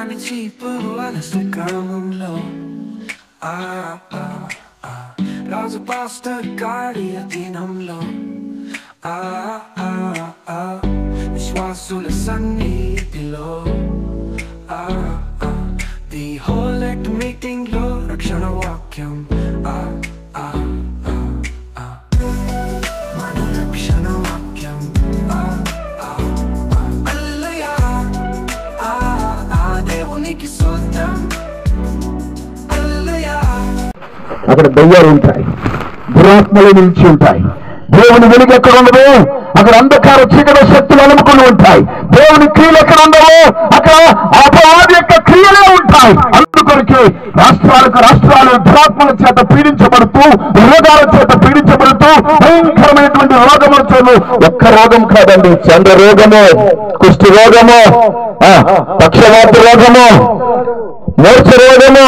రాని చీపు అలస గ్రామంలో రాజు పాస్టర్ గాడి అధీనంలో విశ్వాసుల సన్నిధిలో ది హోల్ యాక్ట్ మీటింగ్ లో రక్షణ వాక్యం మన రక్షణ వాక్యం హల్లెలూయా దేవునికి స్తోత్రం హల్లెలూయా. అక్కడ దయ్యాలు ఉంటాయి, దురాత్మలు నిలిచి ఉంటాయి. దేవుని వెలుగు ఎక్కడ ఉండదు అక్కడ అంధకార చీకటి శక్తులు అలుముకుని ఉంటాయి. దేవుని క్రియలు ఎక్కడ ఉండవు అక్కడ అపవాది యొక్క క్రియలే ఉంటాయి. అందుకొరికి రాష్ట్రాలు దురాత్మల చేత పీడించబడుతూ, రోగాల చేత పీడించబడుతూ, భయంకరమైనటువంటి రోగములు ఒక్క రోగం కాదండి, చంద్ర రోగము, కుష్టి రోగము, పక్షవాత రోగము, మూర్ఛ రోగము,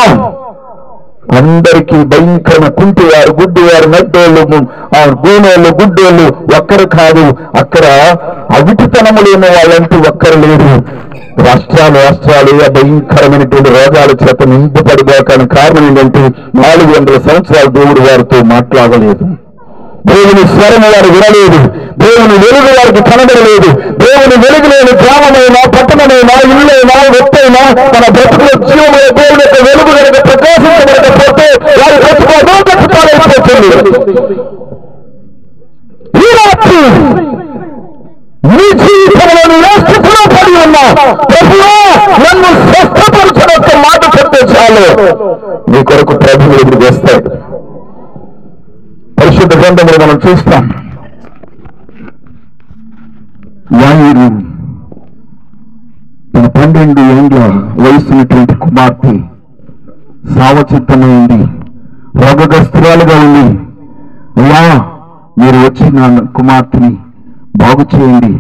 అందరికీ భయంకరమైన కుంటివారు, గుడ్డివారు, నడ్డోళ్ళు, గూనోళ్ళు, గుడ్డోళ్ళు ఒక్కరు కాదు. అక్కడ అవిటితనము లేని వాళ్ళంటూ ఒక్కరు లేరు. రాష్ట్రాలు భయంకరమైనటువంటి రోగాల చేత నింపబడిపోకానికి కారణం ఏంటంటే 400 సంవత్సరాలు దేవుడు వారితో మాట్లాడలేదు. దేవుని స్వరం వారు వినలేదు. దేవుని వెలుగు వారికి కనబడలేదు. దేవుని వెలుగు లేని గ్రామమైనా, పట్టణమైనా, ఇల్లైనా, వ్యక్తైనా తన బ్రతుకుల జీవమైన దేవుని యొక్క వెలుగు కనుక ప్రకాశించబడకపోతే వారి బ్రతుకు ఖచ్చితాలైపోతుంది. ఈ రాత్రి నీ జీవితంలో ఏ స్థితిలో పడి ఉన్నా ప్రభువా నన్ను స్వస్థపరచడంతో మాట చెప్తే చాలు నీ కొరకు ప్రభువు ఎదురు చేస్తాడు. పరిశుద్ధ గ్రంథంలో మనం చూస్తాం, యాయిరు తన 12 ఏళ్ల వయసున్నటువంటి కుమార్తె సావచిత్తమైంది, రోగగ్రస్తురాలుగా ఉంది. అయ్యా మీరు వచ్చి నా కుమార్తెని బాగు చేయండి